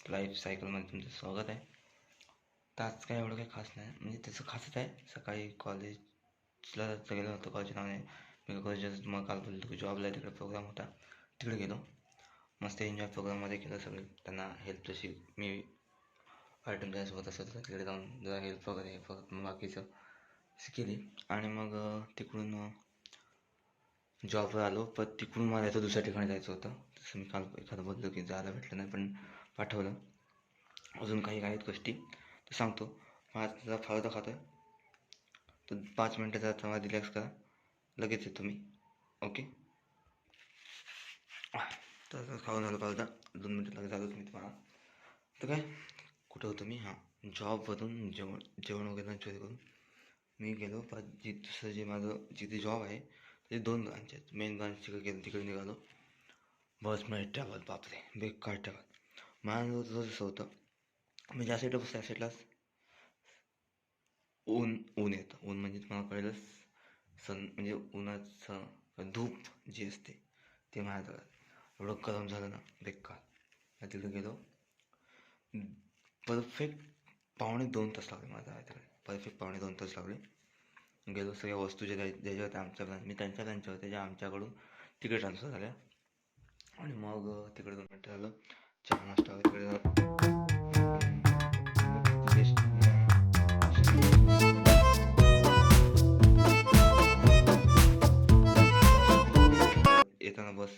Life सायकलमध्ये तुमचं स्वागत आहे. तर आज काय एवढं काही खास नाही, म्हणजे त्याचं खासच आहे. सकाळी कॉलेजला गेलो होतो, कॉलेजच्या नावाने मी कॉलेज. मग काल बोलतो की जॉबला तिकडे प्रोग्राम होता, तिकडे गेलो. मस्त एन्जॉय प्रोग्राममध्ये केलं सगळे. त्यांना हेल्प जशी मी अटेंड करायसोबत असेल तर तिकडे जाऊन जरा हेल्प वगैरे परत मग बाकीचं केली. आणि मग तिकडून जॉबवर आलो. पण तिकडून मला याचं दुसऱ्या ठिकाणी जायचं होतं. तसं मी काल एखादं बोललो की जायला भेटलं नाही, पण पाठवलं. अजून काही आहेत गोष्टी तर सांगतो. आज जरा फालुदा खातो आहे, तर 5 मिनटाचा तुम्हाला रिलॅक्स करा, लगेच येतो मी. ओके. तर खाऊन झालं फालुदा, 2 मिनटं लगेच आलोच मी तुम्हाला. तर काय कुठं होतो मी? हां, जॉबवरून जेवण वगैरे चोरी करून मी गेलो. दुसरं जे माझं जिथे जॉब आहे ते 2 ब्रांच आहेत. मेन ब्रांच तिकडे गेलो, तिकडे निघालो. बसमध्ये ट्रॅव्हल, बापरे बेकार ट्रॅव्हल. माझं रोज असं होतं, मी ज्या साईडला बसतो त्या साईडलाच ऊन येतं. ऊन म्हणजे तुम्हाला कळेलच, म्हणजे उन्हाचं धूप जी असते ते माझ्या एवढं गरम झालं ना, बेकार. मी तिकडे गेलो. परफेक्ट 2.5 तास लागले माझ्या तिकडे. परफेक्ट 2.5 तास लागले. गेलो, सगळ्या वस्तू ज्याच्या होत्या आमच्याकडे मी त्यांच्या होत्या, ज्या आमच्याकडून तिकडे ट्रान्सफर झाल्या. आणि मग तिकडे 2 मिनटं झालं, चहा नाश्ता वगैरे येताना बस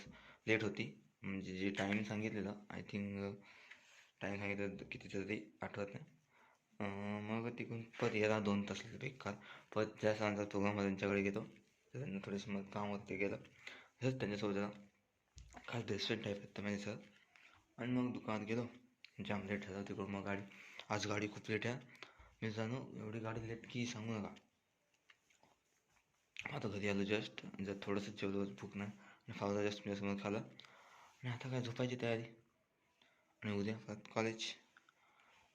लेट होती. म्हणजे जे टाईम सांगितलेलं, आय थिंक टाईम सांगितलं किती तरी आठवत नाही. मग तिकडून परत यायला 2 तास लागले बेकार. परत ज्या सरांचा प्रोग्राम होता त्यांच्याकडे गेलो, तर त्यांना थोडंसं मग काम होतं ते गेलं. तसंच त्यांच्यासोबत जरा खास बेस्ट टाईप आहेत माझे सर. आणि मग दुकानात गेलो, जाम लेट झालं. तिकडून मग आज गाडी खूप लेट आहे. मी जाणू एवढी गाडी लेट की सांगू नका. आता घरी आलो जस्ट, जर थोडंसं जेवलो, भूक नाही, आणि फावला जस्ट मी समोर खाल्लं. आणि आता काय झोपायची तयारी. आणि उद्या परत कॉलेज.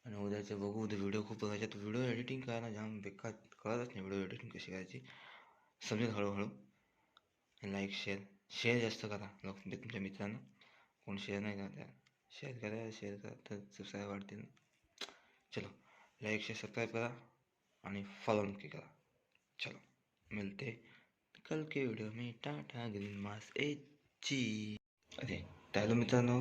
आणि उद्याचं बघू. उद्या व्हिडिओ खूप बघायचे. तर व्हिडिओ एडिटिंग करायला जाम बेकार, कळतच नाही व्हिडिओ एडिटिंग कशी करायची. समजेल हळूहळू. लाईक शेअर जास्त करा तुमच्या मित्रांना. कोण शेअर नाही करत, शेअर करा तर सबस्क्राईब वाढतील. चलो, लाईक शेअर सबस्क्राईब करा आणि फॉलो नक्की करा. चलो, मिलते कल के व्हिडिओ में. टाटा, ग्रीन मास एची. अरे त्याला मित्रांनो,